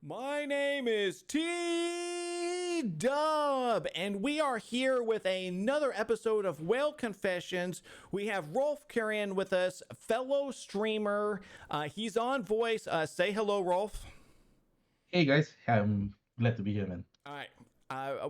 My name is T-Dub, and we are here with another episode of Whale Confessions. We have ROLFKEYRAN with us, fellow streamer. He's on voice. Say hello, Rolf. Hey guys, I'm glad to be here, man. All right.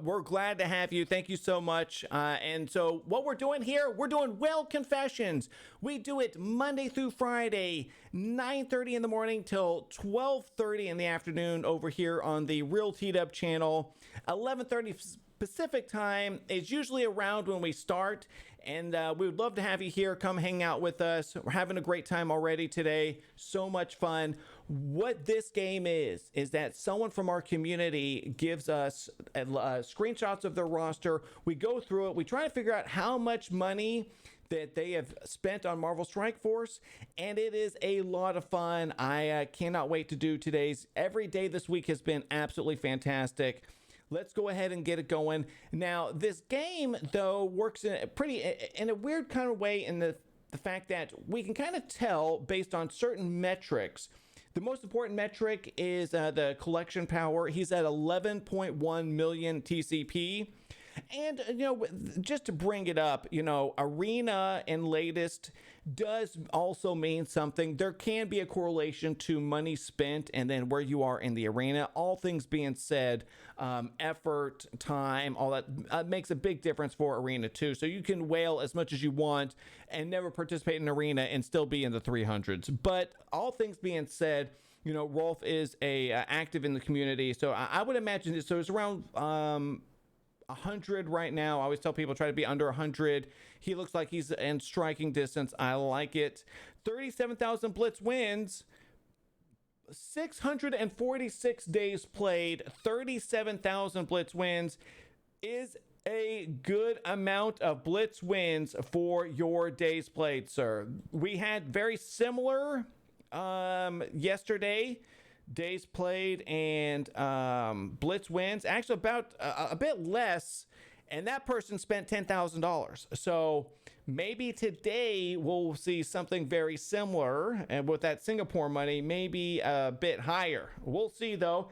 We're glad to have you. Thank you so much. And so what we're doing here, we're doing Whale Confessions. We do it Monday through Friday, 9:30 in the morning till 12:30 in the afternoon over here on the Real T-Dub channel. 11:30 Pacific time is usually around when we start, and we would love to have you here. Come hang out with us. We're having a great time already today. So much fun. What this game is that someone from our community gives us screenshots of their roster. We go through it. We try to figure out how much money that they have spent on Marvel Strike Force, and it is a lot of fun. I cannot wait to do today's. Every day this week has been absolutely fantastic. Let's go ahead and get it going. Now, this game, though, works in a weird kind of way in the fact that we can kind of tell based on certain metrics. The most important metric is the collection power. He's at 11.1 million TCP. And, just to bring it up, arena and latest does also mean something. There can be a correlation to money spent and then where you are in the arena. All things being said, effort, time, all that makes a big difference for arena too. So you can whale as much as you want and never participate in arena and still be in the 300s. But all things being said, Rolf is active in the community. So I would imagine this. So it's around 100 right now. I always tell people try to be under 100. He looks like he's in striking distance. I like it. 37,000 blitz wins, 646 days played, 37,000 blitz wins is a good amount of blitz wins for your days played, sir. We had very similar yesterday. Days played and blitz wins, actually about a bit less, and that person spent $10,000. So maybe today we'll see something very similar, and with that Singapore money, maybe a bit higher. We'll see though.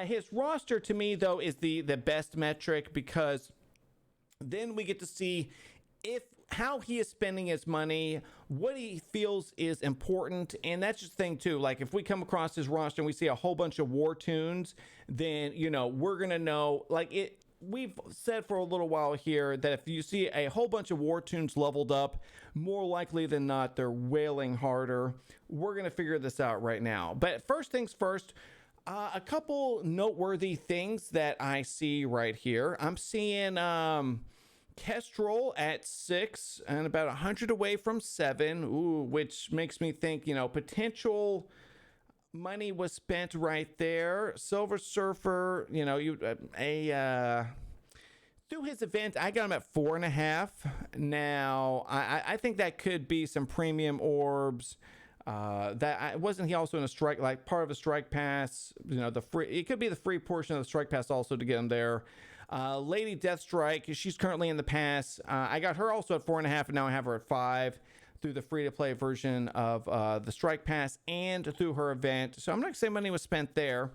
His roster to me though is the best metric, because then we get to see how he is spending his money, what he feels is important. And that's just the thing too. Like if we come across his roster and we see a whole bunch of war tunes, then, we're going to know, we've said for a little while here that if you see a whole bunch of war tunes leveled up, more likely than not, they're wailing harder. We're going to figure this out right now. But first things first, a couple noteworthy things that I see right here. I'm seeing, Kestrel at 6 and about 100 away from 7. Ooh, which makes me think, potential money was spent right there. Silver Surfer, through his event, I got him at 4.5. Now, I think that could be some premium orbs. Wasn't he also in a strike, like part of a strike pass? The free. It could be the free portion of the strike pass also to get him there. Lady Deathstrike, she's currently in the pass. I got her also at 4.5, and now I have her at 5 through the free-to-play version of the strike pass and through her event. So I'm not going to say money was spent there.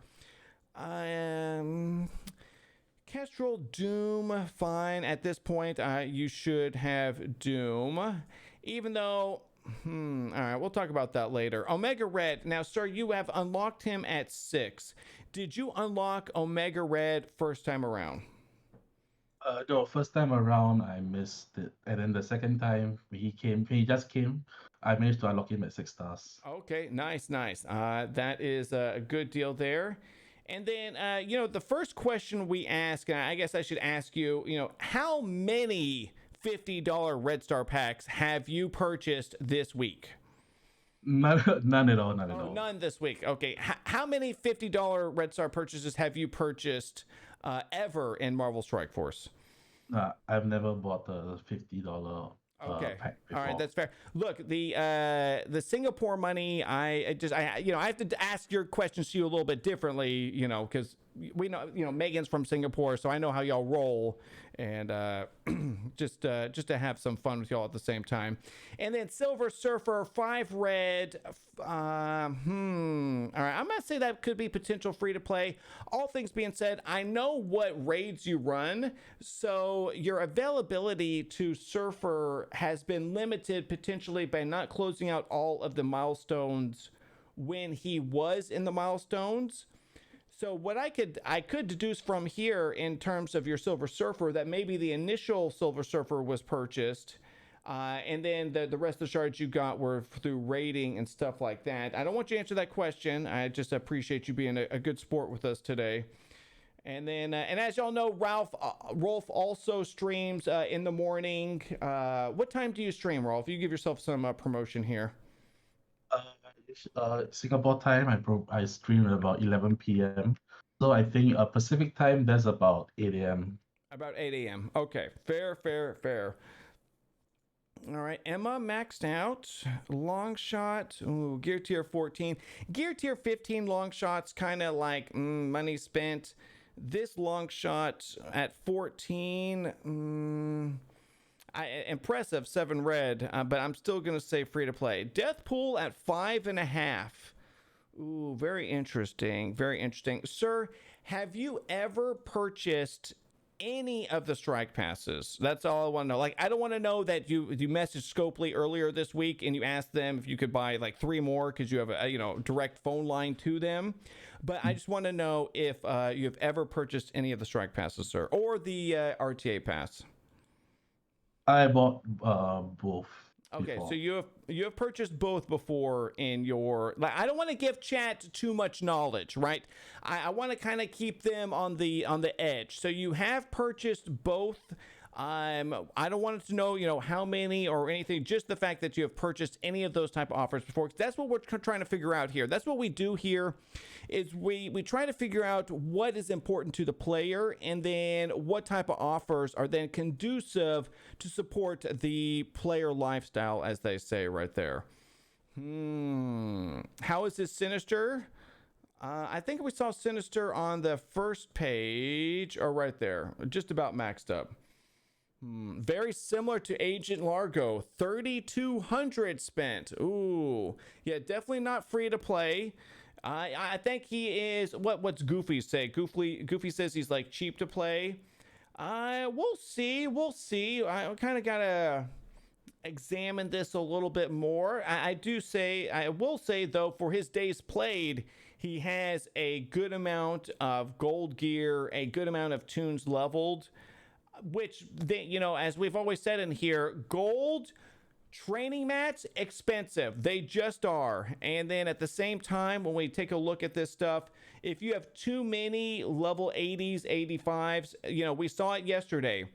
Kestrel, Doom, fine. At this point, you should have Doom. Even though... all right, we'll talk about that later. Omega Red. Now, sir, you have unlocked him at 6. Did you unlock Omega Red first time around? No, first time around I missed it, and then the second time he just came. I managed to unlock him at 6 stars. Okay, nice. That is a good deal there. And then, the first question we ask, and I guess I should ask you, how many $50 Red Star packs have you purchased this week? None at all. None at all. None this week. Okay. How many $50 Red Star purchases have you purchased ever in Marvel Strike Force? I've never bought a $50 okay. pack before. All right, that's fair. Look, the Singapore money, I have to ask your questions to you a little bit differently, because we know, Megan's from Singapore, so I know how y'all roll, and just to have some fun with y'all at the same time. And then Silver Surfer, 5 red. All right, I'm gonna say that could be potential free to play. All things being said, I know what raids you run, so your availability to Surfer has been limited potentially by not closing out all of the milestones when he was in the milestones. So what I could deduce from here in terms of your Silver Surfer, that maybe the initial Silver Surfer was purchased, and then the rest of the shards you got were through raiding and stuff like that. I don't want you to answer that question. I just appreciate you being a good sport with us today. And then, and as y'all know, Rolf also streams in the morning. What time do you stream, Rolf? You give yourself some promotion here. Singapore time, I stream at about 11 p.m. So I think Pacific time, that's about 8 a.m. About 8 a.m. Okay, fair. All right, Emma maxed out. Long shot. Ooh, gear tier 14. Gear tier 15 long shots kind of like money spent. This long shot at 14. Impressive, 7 red, but I'm still going to say free to play. Death Pool at 5.5. Ooh, very interesting. Sir, have you ever purchased any of the strike passes? That's all I want to know. Like, I don't want to know that you messaged Scopely earlier this week and you asked them if you could buy like 3 more because you have a direct phone line to them. But I just want to know if you've ever purchased any of the strike passes, sir, or the RTA pass. I bought both. Okay, before. so you have purchased both before in your, like, I don't want to give chat too much knowledge, right? I want to kind of keep them on the edge. So you have purchased both. I don't want to know, how many or anything, just the fact that you have purchased any of those type of offers before. That's what we're trying to figure out here. That's what we do here is we try to figure out what is important to the player and then what type of offers are then conducive to support the player lifestyle, as they say right there. How is this Sinister? I think we saw Sinister on the first page or right there, just about maxed up. Very similar to Agent Largo, 3,200 spent. Ooh, yeah, definitely not free to play. I think he is. What's Goofy say? Goofy says he's like cheap to play. We'll see. I kind of gotta examine this a little bit more. I will say though, for his days played, he has a good amount of gold gear, a good amount of tunes leveled. Which, as we've always said in here, gold training mats, expensive. They just are. And then at the same time, when we take a look at this stuff, if you have too many level 80s, 85s, we saw it yesterday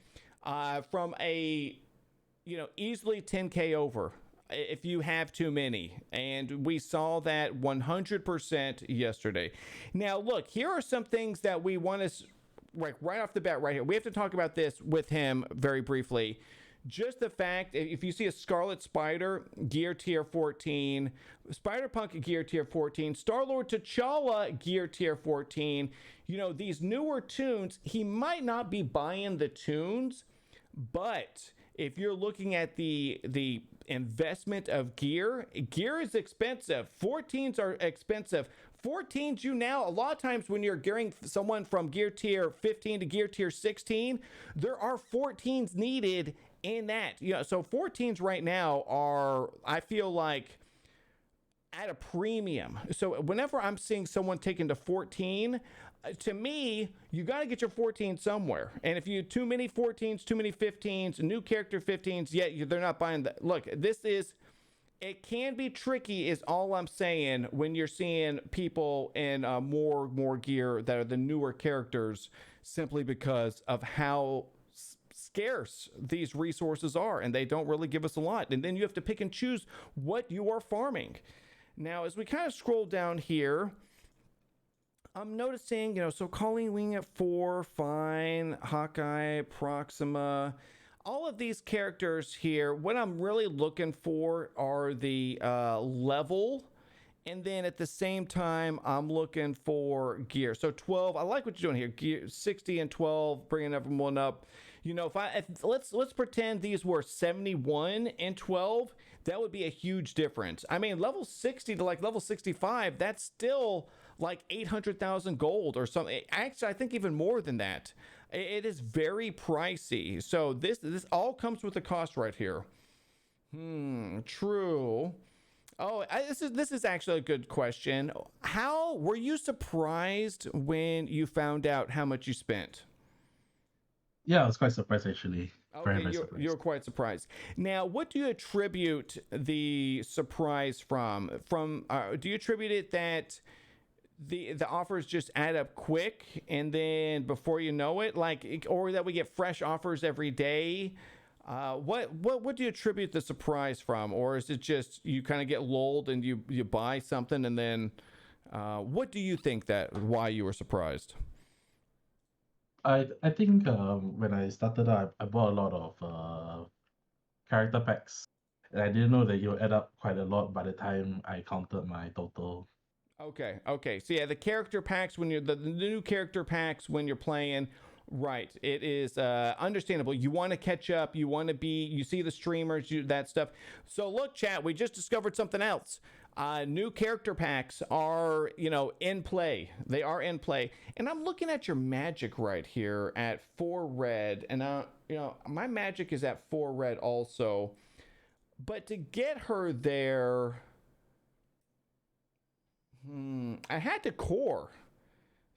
from a, easily 10K over if you have too many. And we saw that 100% yesterday. Now, look, here are some things that we want to... right off the bat right here, we have to talk about this with him very briefly. Just the fact, if you see a Scarlet Spider, gear tier 14, Spider-Punk gear tier 14, Star-Lord T'Challa gear tier 14, these newer tunes, he might not be buying the tunes, but if you're looking at the investment of gear is expensive. 14s are expensive. 14s, a lot of times when you're gearing someone from gear tier 15 to gear tier 16, there are 14s needed in that. So 14s right now are, I feel like, at a premium. So whenever I'm seeing someone taken to 14, to me, you got to get your 14 somewhere. And if you too many 14s, too many 15s, new character 15s, yet they're not buying that. Look, it can be tricky is all I'm saying when you're seeing people in more gear that are the newer characters simply because of how scarce these resources are, and they don't really give us a lot. And then you have to pick and choose what you are farming. Now, as we kind of scroll down here, I'm noticing, so Colleen Wing at 4, fine, Hawkeye, Proxima, all of these characters here, what I'm really looking for are the level And then at the same time, I'm looking for gear. So 12, I like what you're doing here. Gear 60 and 12, bringing everyone up. You know, if let's pretend these were 71 and 12, that would be a huge difference. I mean, level 60 to like level 65, that's still like 800,000 gold or something. Actually, I think even more than that. It is very pricey. So this all comes with a cost right here. True. Oh, this is actually a good question. How were you surprised when you found out how much you spent? Yeah, I was quite surprised actually. Very, Okay, very you're surprised. quite surprised. Now, what do you attribute the surprise from? Do you attribute it that the offers just add up quick, and then before you know it, or that we get fresh offers every day? What do you attribute the surprise from, or is it just you kind of get lulled and you buy something and then what do you think that why you were surprised? I think when I started out, I bought a lot of character packs, and I didn't know that you'll add up quite a lot by the time I counted my total. Okay. So yeah, the character packs when you're the new character packs when you're playing, right? It is understandable. You want to catch up. You want to be. You see the streamers, that stuff. So look, chat. We just discovered something else. New character packs are in play. They are in play, and I'm looking at your magic right here at 4 red, and my magic is at 4 red also. But to get her there. I had to core.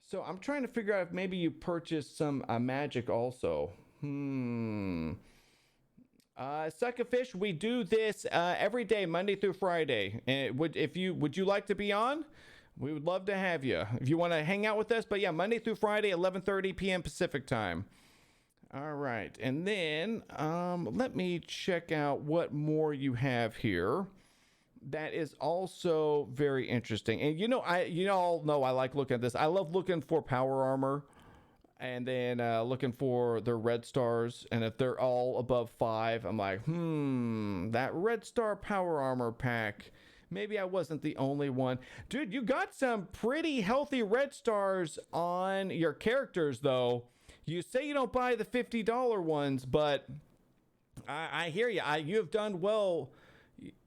So I'm trying to figure out if maybe you purchased some magic also. Suckerfish, we do this every day, Monday through Friday. And would you like to be on? We would love to have you if you want to hang out with us. But yeah, Monday through Friday, 11:30 p.m. Pacific time. All right, and then let me check out what more you have here. That is also very interesting. And you all know I like looking at this. I love looking for power armor and then looking for their red stars. And if they're all above 5, I'm like, that red star power armor pack. Maybe I wasn't the only one. Dude, you got some pretty healthy red stars on your characters, though. You say you don't buy the $50 ones, but I hear you. You have done well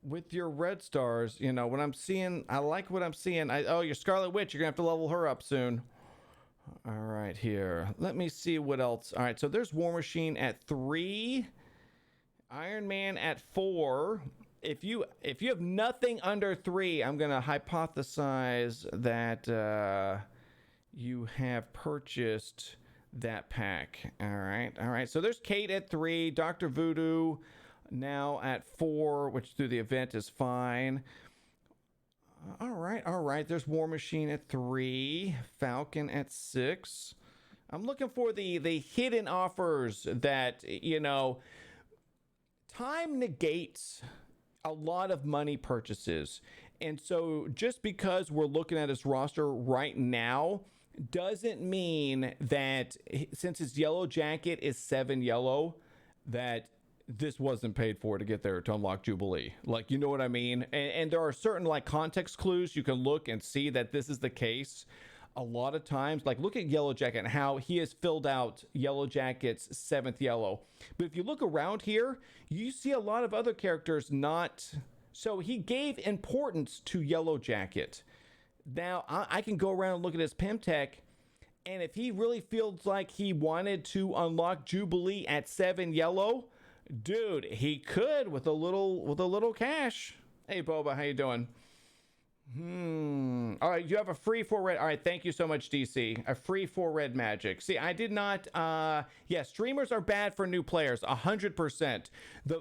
with your red stars. What I'm seeing, I like what I'm seeing. Your Scarlet Witch, you're gonna have to level her up soon. All right, here, let me see what else. All right, so there's War Machine at 3, Iron Man at 4. If you have nothing under 3, I'm gonna hypothesize that you have purchased that pack. All right, so there's Kate at 3, Dr. Voodoo now at 4, which through the event is fine. All right. There's War Machine at 3, Falcon at 6. I'm looking for the hidden offers that time negates a lot of money purchases. And so just because we're looking at his roster right now doesn't mean that since his yellow jacket is 7 yellow, that this wasn't paid for to get there to unlock Jubilee. Like, you know what I mean? And there are certain like context clues you can look and see that this is the case. A lot of times, like look at Yellow Jacket and how he has filled out Yellow Jacket's 7th yellow. But if you look around here, you see a lot of other characters not. So he gave importance to Yellow Jacket. Now I can go around and look at his Pimtech, and if he really feels like he wanted to unlock Jubilee at 7 yellow, dude, he could with a little cash. Hey Boba, how you doing? All right, you have a free 4 red. All right, thank you so much, DC. A free 4 red magic. See, I did not. Yeah, streamers are bad for new players, 100%.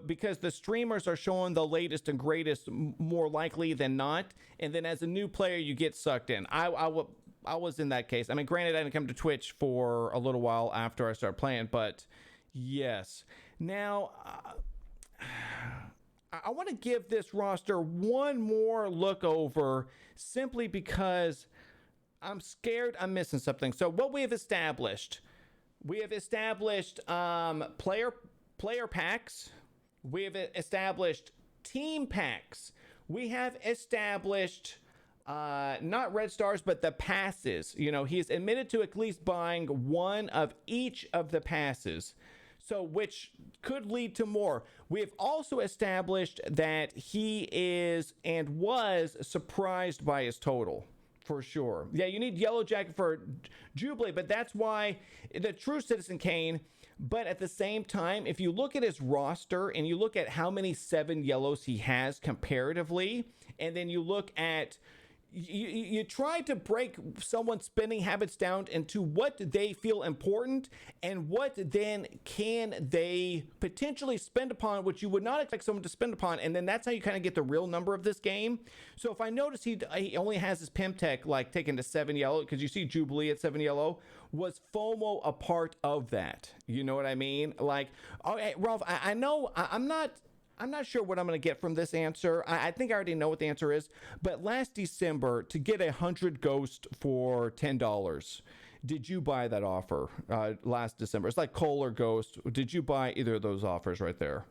Because the streamers are showing the latest and greatest more likely than not, and then as a new player, you get sucked in. I was in that case. I mean, granted, I didn't come to Twitch for a little while after I started playing, but yes. Now, I want to give this roster one more look over simply because I'm scared I'm missing something. So what we have established player packs. We have established team packs. We have established not red stars, but the passes. He's admitted to at least buying one of each of the passes. So, which could lead to more. We've also established that he is and was surprised by his total. For sure. Yeah, you need Yellow Jacket for Jubilee, but that's why the true Citizen Kane. But at the same time, if you look at his roster and you look at how many 7 yellows he has comparatively, and then you look at you try to break someone's spending habits down into what they feel important and what then can they potentially spend upon, which you would not expect someone to spend upon, and then that's how you kind of get the real number of this game. So if I notice he only has his Pimtech like taken to 7 yellow, because you see Jubilee at 7 yellow, was FOMO a part of that? You know what I mean? Like, okay, Rolf, I know I'm not sure what I'm going to get from this answer. I think I already know what the answer is. But last December, to get 100 Ghost for $10, did you buy that offer last December? It's like Cole or Ghost. Did you buy either of those offers right there?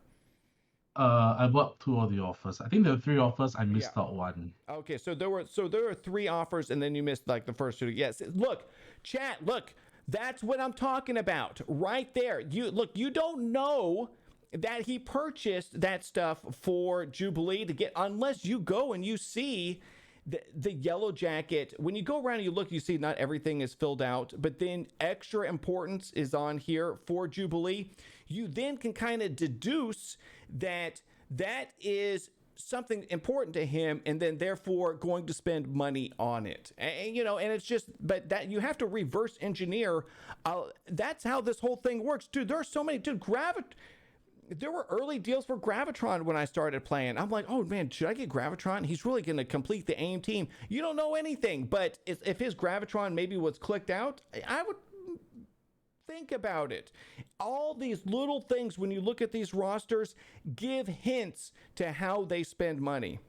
I bought 2 of the offers. I think there were 3 offers. I missed out one. Okay, so there were 3 offers, and then you missed like the first 2. Yes, look, chat, look, that's what I'm talking about right there. You don't know that he purchased that stuff for Jubilee to get, unless you go and you see the Yellow Jacket. When you go around and you look, you see not everything is filled out, but then extra importance is on here for Jubilee. You then can kind of deduce that is something important to him, and then therefore going to spend money on it. And it's just, but that you have to reverse engineer. That's how this whole thing works, dude. There are so many, dude. There were early deals for Gravitron when I started playing. I'm like, oh man, should I get Gravitron? He's really going to complete the AIM team. You don't know anything, but if his Gravitron maybe was clicked out, I would think about it. All these little things, when you look at these rosters, give hints to how they spend money.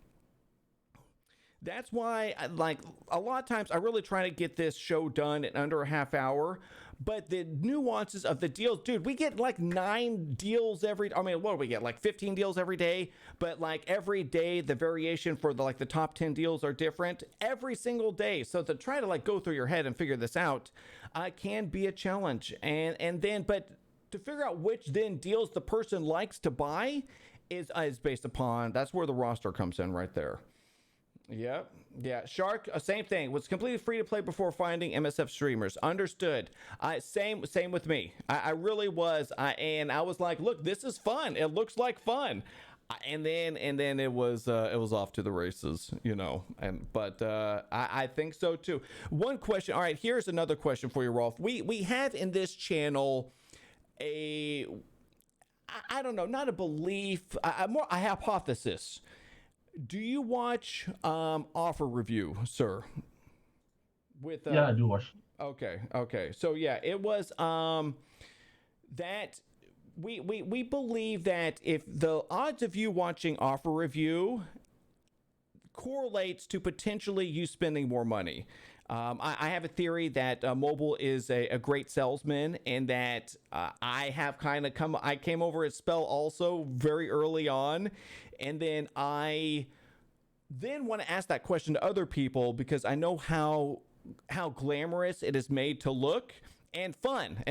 That's why, like, a lot of times I really try to get this show done in under a half hour. But the nuances of the deals, dude, we get like 9 deals what do we get? Like 15 deals every day, but like every day, the variation for the top 10 deals are different every single day. So to try to like go through your head and figure this out, can be a challenge. But to figure out which then deals the person likes to buy is based upon, that's where the roster comes in right there. Yep. Yeah. Shark, same thing. Was completely free to play before finding MSF streamers. Understood. Same with me. I really was. And I was like, look, this is fun. It looks like fun. And then it was off to the races, But I think so too. One question. All right, here's another question for you, Rolf. We have in this channel I don't know, not a belief, more a hypothesis. Do you watch Offer Review, sir? Yeah, I do watch. Okay. So yeah, it was that we believe that if the odds of you watching Offer Review correlates to potentially you spending more money. I have a theory that mobile is a great salesman, and that I came over at Spell also very early on, and then I want to ask that question to other people because I know how glamorous it is made to look. And fun,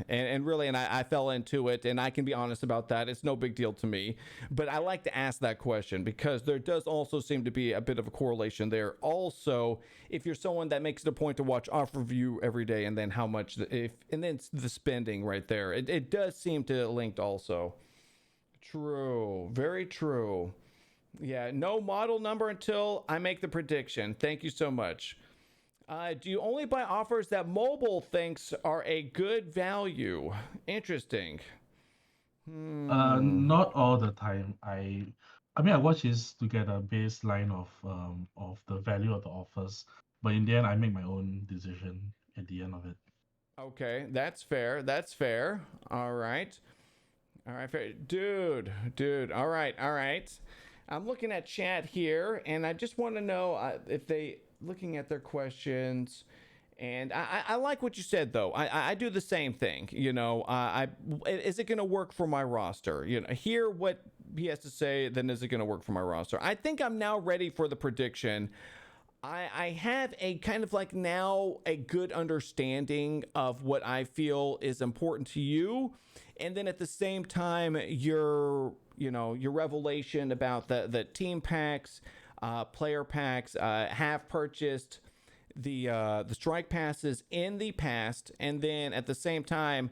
and really, and I fell into it, and I can be honest about that. It's no big deal to me, but I like to ask that question because there does also seem to be a bit of a correlation there. Also, if you're someone that makes it a point to watch Offer Review every day, and then how much, and then the spending right there, it does seem to linked also. True, very true. Yeah, no model number until I make the prediction. Thank you so much. Do you only buy offers that mobile thinks are a good value? Interesting. Not all the time. I mean, I watch this to get a baseline of the value of the offers, but in the end, I make my own decision at the end of it. Okay, that's fair. All right, fair. Dude. All right. I'm looking at chat here, and I just want to know if they looking at their questions. And I like what you said, though. I do the same thing. Is it going to work for my roster? Hear what he has to say, then is it going to work for my roster? I think I'm now ready for the prediction. I have a kind of like now a good understanding of what I feel is important to you. And then at the same time, your revelation about the team packs, player packs, have purchased the strike passes in the past, and then at the same time,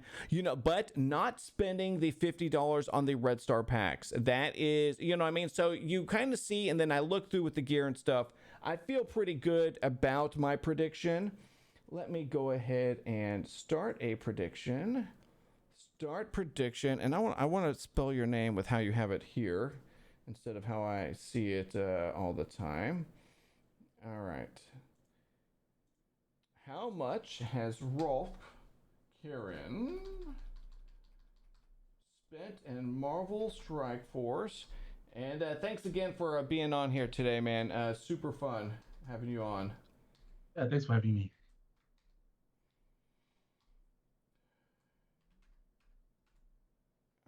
but not spending the $50 on the Red Star packs. That is, what I mean. So you kind of see, and then I look through with the gear and stuff. I feel pretty good about my prediction. Let me go ahead and start a prediction. Start prediction, and I want to spell your name with how you have it here instead of how I see it all the time. All right. How much has ROLFKEYRAN spent in Marvel Strike Force? And thanks again for being on here today, man. Super fun having you on. Yeah, thanks for having me.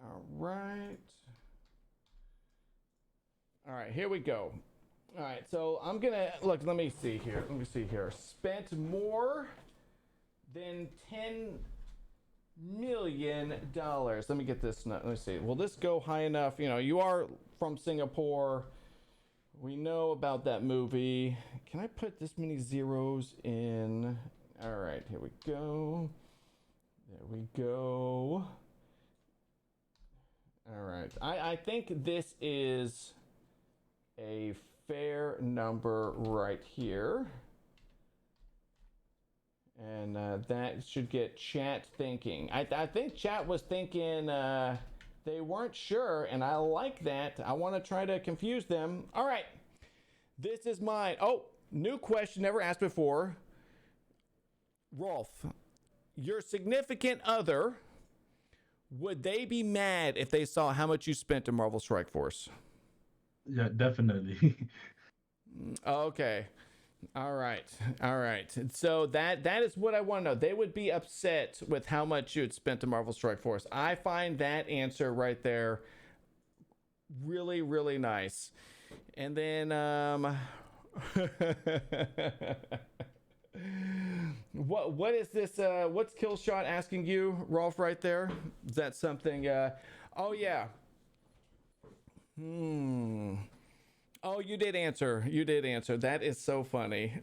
All right. All right, here we go. All right, so I'm gonna look. Let me see here. Spent more than $10 million. Let me get this. Let me see. Will this go high enough? You are from Singapore. We know about that movie. Can I put this many zeros in? All right, here we go. There we go. All right. I think this is a fair number right here. And that should get chat thinking. I think chat was thinking they weren't sure, and I like that. I want to try to confuse them. All right. This is mine. Oh, new question never asked before. Rolf, your significant other, would they be mad if they saw how much you spent in Marvel Strike Force? Yeah, definitely. Okay. All right. So that is what I want to know. They would be upset with how much you had spent to Marvel Strike Force. I find that answer right there really, really nice. And then what is this? What's Killshot asking you, Rolf? Right there. Is that something? Oh yeah. Oh, you did answer. That is so funny.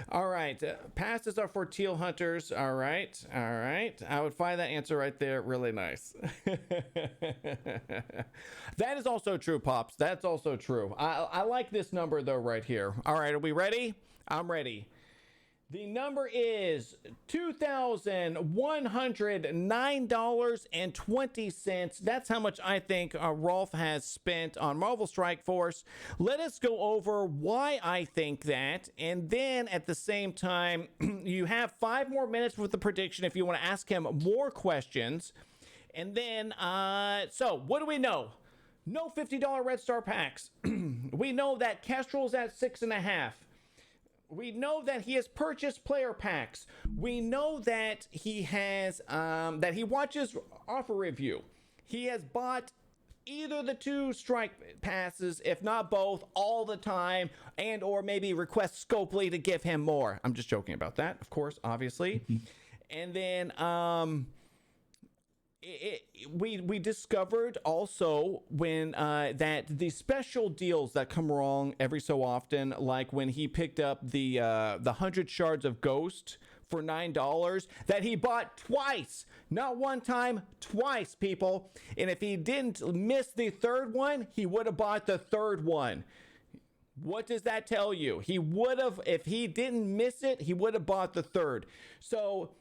All right. Passes are for teal hunters. All right. I would find that answer right there really nice. That is also true, Pops. That's also true. I like this number, though, right here. All right. Are we ready? I'm ready. The number is $2,109.20. That's how much I think Rolf has spent on Marvel Strike Force. Let us go over why I think that. And then at the same time, you have 5 more minutes with the prediction if you want to ask him more questions. And then, so what do we know? No $50 Red Star packs. We know that Kestrel's at 6.5. We know that he has purchased player packs. We know that he has that he watches offer review. He has bought either the 2 strike passes, if not both, all the time, and or maybe request Scopely to give him more. I'm just joking about that, of course, obviously. And then we discovered also when that the special deals that come along every so often, like when he picked up the 100 shards of Ghost for $9, that he bought twice, not one time, twice, people. And if he didn't miss the 3rd one, he would have bought the 3rd one. What does that tell you? He would have, if he didn't miss it, he would have bought the 3rd. So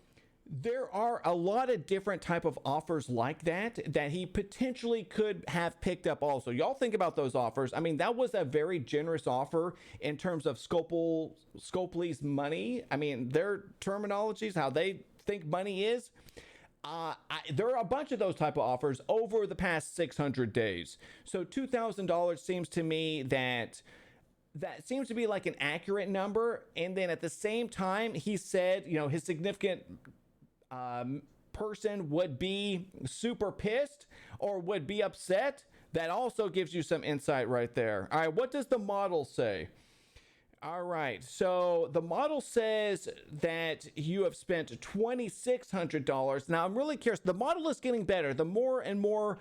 there are a lot of different type of offers like that he potentially could have picked up also. Y'all think about those offers. I mean, that was a very generous offer in terms of Scopely's money. I mean, their terminologies, how they think money is. There are a bunch of those type of offers over the past 600 days. So $2,000 seems to me that seems to be like an accurate number. And then at the same time, he said, his significant person would be super pissed or would be upset That also gives you some insight right there. All right, what does the model say? All right, so the model says that you have spent $2,600. Now, I'm really curious. The model is getting better. The more and more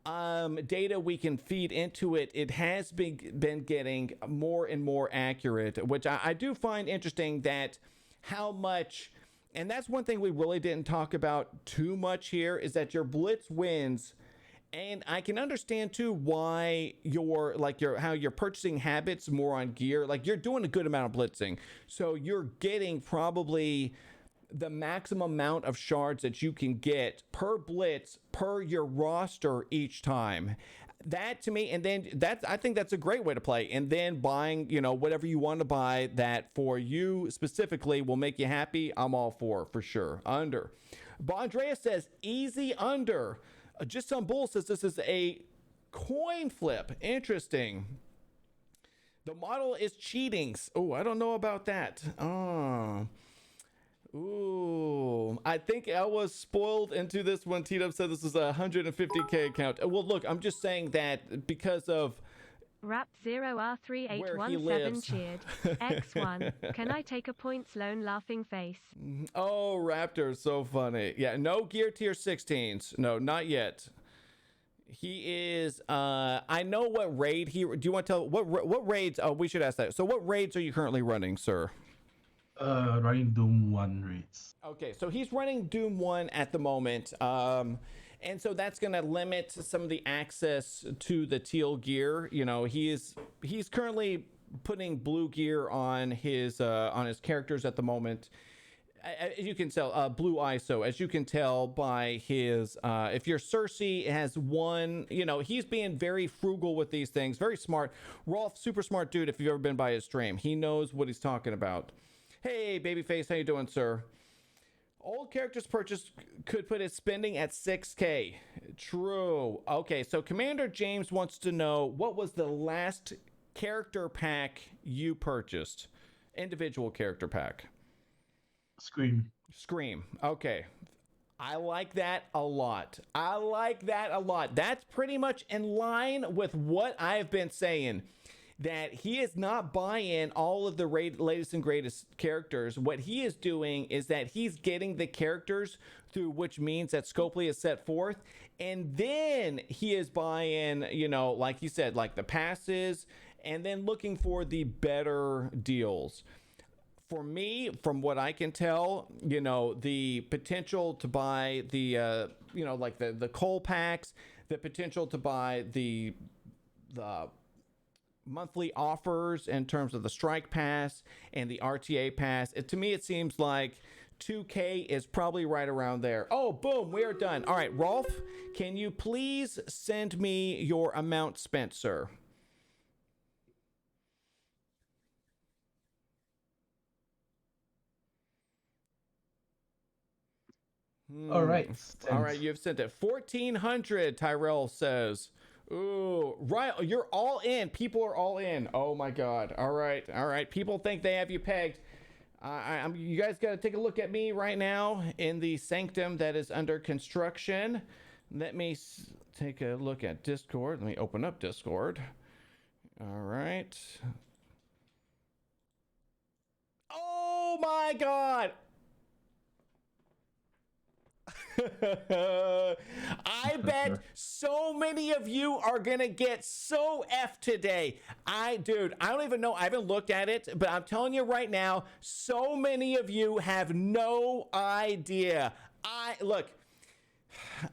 data we can feed into it, it has been getting more and more accurate, which I do find interesting that how much, and that's one thing we really didn't talk about too much here, is that your blitz wins. And I can understand too why how your purchasing habits more on gear, like you're doing a good amount of blitzing. So you're getting probably the maximum amount of shards that you can get per blitz per your roster each time. That to me, and then I think that's a great way to play. And then buying, whatever you want to buy that for you specifically will make you happy. I'm all for sure. Under. Bondrea says easy under. Just some bull says this is a coin flip. Interesting. The model is cheating. Oh, I don't know about that. Ooh, I think I was spoiled into this one. T-Dub said this is a 150K account. Well, look, I'm just saying that because of Rap0R3817 cheered. X1. Can I take a points loan laughing face? Oh, Raptor, so funny. Yeah, no gear tier 16s. No, not yet. He is, I know what raid do you want to tell, what raids, oh, we should ask that. So what raids are you currently running, sir? Running Doom 1 raids. Okay, so he's running Doom 1 at the moment. And so that's going to limit some of the access to the teal gear. He's currently putting blue gear on his characters at the moment. As you can tell, blue ISO, as you can tell by his, if you're Cersei, it has one, he's being very frugal with these things, very smart. Rolf, super smart dude, if you've ever been by his stream. He knows what he's talking about. Hey, Babyface, how you doing, sir? Old characters purchased could put his spending at 6K. True. Okay, so Commander James wants to know, what was the last character pack you purchased? Individual character pack. Scream. Okay. I like that a lot. That's pretty much in line with what I've been saying. That he is not buying all of the latest and greatest characters. What he is doing is that he's getting the characters through which means that Scopely has set forth. And then he is buying, like you said, like the passes, and then looking for the better deals. For me, from what I can tell, the potential to buy the, like the coal packs, the potential to buy the monthly offers in terms of the strike pass and the RTA pass. To me, it seems like 2K is probably right around there. Oh, boom, we are done. All right, Rolf, can you please send me your amount spent, sir? All right. All right, you've sent it. 1,400, Tyrell says. Ooh, right. You're all in. People are all in. Oh my God. All right. People think they have you pegged. You guys got to take a look at me right now in the sanctum that is under construction. Let me take a look at Discord. Let me open up Discord. All right. Oh my God. I bet so many of you are gonna get so F today. Dude, I don't even know. I haven't looked at it, but I'm telling you right now, so many of you have no idea. Look,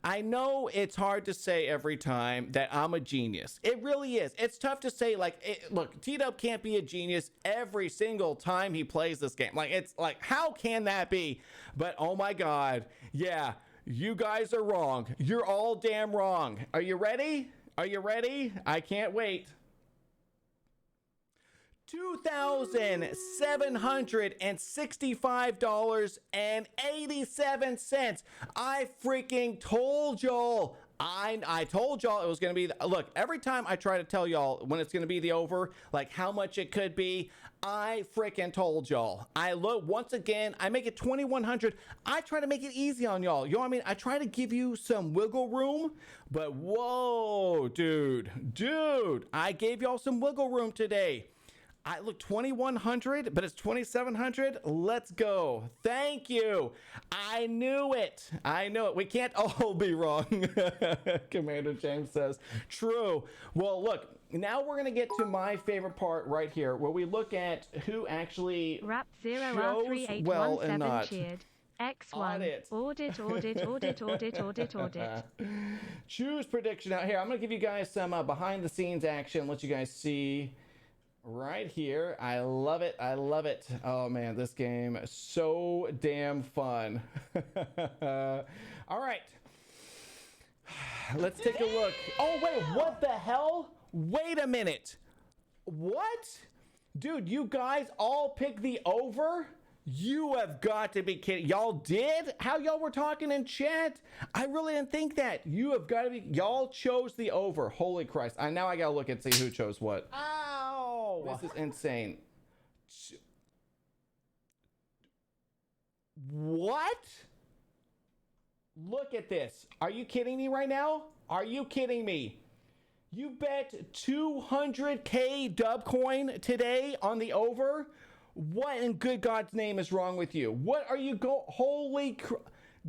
I know it's hard to say every time that I'm a genius. It really is. It's tough to say, look, T-Dub can't be a genius every single time he plays this game. It's like, how can that be? But oh my God, yeah. You guys are wrong. You're all damn wrong. Are you ready? I can't wait. $2,765.87. I freaking told y'all. I told y'all it was going to be, look, every time I try to tell y'all when it's going to be the over, like how much it could be, I freaking told y'all. I look, once again, I make it 2,100. I try to make it easy on y'all. You know what I mean? I try to give you some wiggle room, but whoa, dude, I gave y'all some wiggle room today. I look 2,100, but it's 2,700. Let's go. Thank you. I knew it. We can't all be wrong. Commander James says, true. Well, look, now we're going to get to my favorite part right here, where we look at who actually chose well and not. Cheered. X1. Audit. Choose prediction out here. I'm going to give you guys some behind the scenes action, let you guys see right here. I love it. Oh man, this game is so damn fun. All right, let's take a look. Oh wait, what the hell? Wait a minute. What? Dude, you guys all picked the over? You have got to be kidding. Y'all did? How y'all were talking in chat? I really didn't think that. You have got to be, y'all chose the over. Holy Christ. Now I got to look and see who chose what. Ow! This is insane. What? Look at this. Are you kidding me right now? Are you kidding me? You bet 200K dub coin today on the over? What in good God's name is wrong with you? What are you holy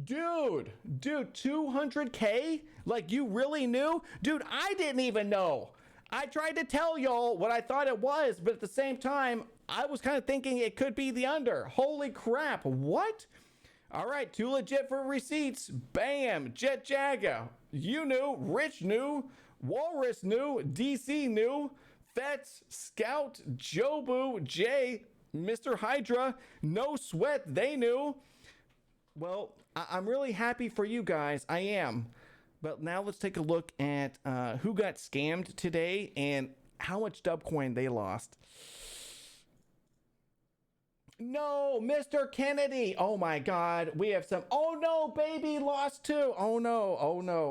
dude, 200K? Like you really knew? Dude, I didn't even know. I tried to tell y'all what I thought it was, but at the same time, I was kind of thinking it could be the under. Holy crap, what? All right, too legit for receipts. Bam, Jet Jaga. You knew, Rich knew, Walrus knew, DC knew, Fets, Scout, Jobu, Jay, Mr. Hydra, no sweat, they knew. Well, I'm really happy for you guys. I am. But now let's take a look at who got scammed today and how much dub coin they lost. No, Mr. Kennedy. Oh my God. We have some. Oh no, baby lost too. Oh no.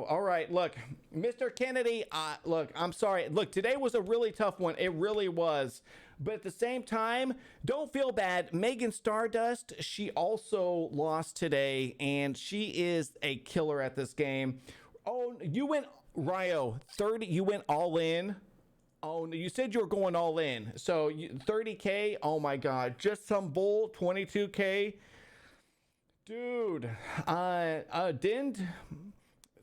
All right. Look, Mr. Kennedy. Look, I'm sorry. Look, today was a really tough one. It really was. But at the same time, don't feel bad. Megan Stardust, she also lost today, and she is a killer at this game. Oh, you went, Ryo, 30, you went all in. Oh, you said you were going all in. So 30K, oh my God, just some bull, 22K. Dude, Dind,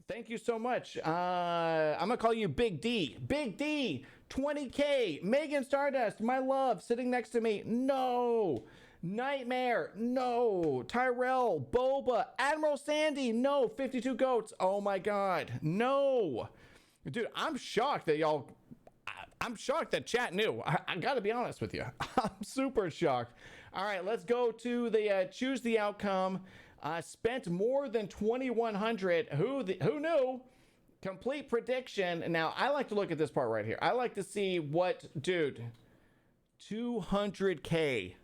thank you so much. I'm gonna call you Big D. Big D, 20K. Megan Stardust, my love, sitting next to me. No. Nightmare, no. Tyrell, Boba, Admiral Sandy, no. 52 goats, oh my God, no. Dude, I'm shocked that y'all, I'm shocked that chat knew. I gotta be honest with you. I'm super shocked. All right, let's go to the choose the outcome. Spent more than 2,100. Who knew? Complete prediction. Now, I like to look at this part right here. I like to see what, dude, 200K.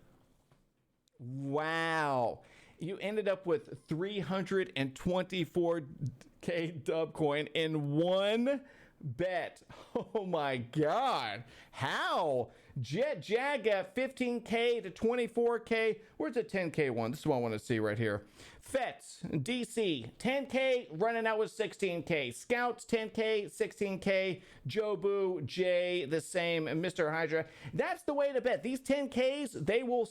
Wow. You ended up with 324K dub coin in one bet. Oh my God. How? Jet Jaga 15K to 24K. Where's the 10K one? This is what I want to see right here. Fets, DC, 10K, running out with 16K. Scouts, 10K, 16K. Jobu, Jay, the same. And Mr. Hydra. That's the way to bet. These 10Ks, they will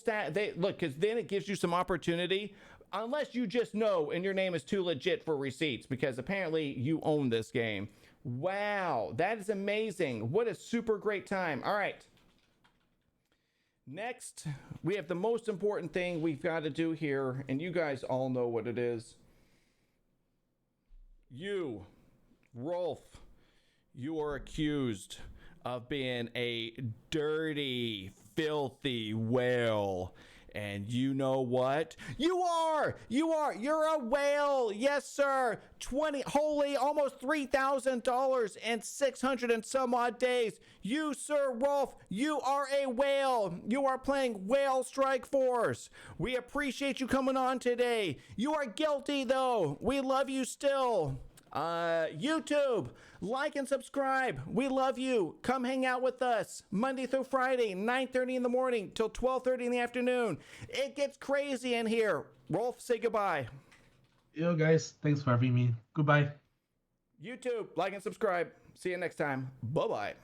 look, because then it gives you some opportunity. Unless you just know and your name is too legit for receipts, because apparently you own this game. Wow, that is amazing. What a super great time. All right. Next, we have the most important thing we've got to do here, and you guys all know what it is. You, Rolf, you are accused of being a dirty, filthy whale. And you know what? You're a whale. Yes, sir. Almost $3,000 and 600 and some odd days. You, Sir Rolf, you are a whale. You are playing Whale Strike Force. We appreciate you coming on today. You are guilty, though. We love you still. YouTube, like and subscribe. We love you. Come hang out with us Monday through Friday, 9:30 in the morning till 12:30 in the afternoon. It gets crazy in here. Rolf, say goodbye. Yo, guys, thanks for having me. Goodbye. YouTube, like and subscribe. See you next time. Bye-bye.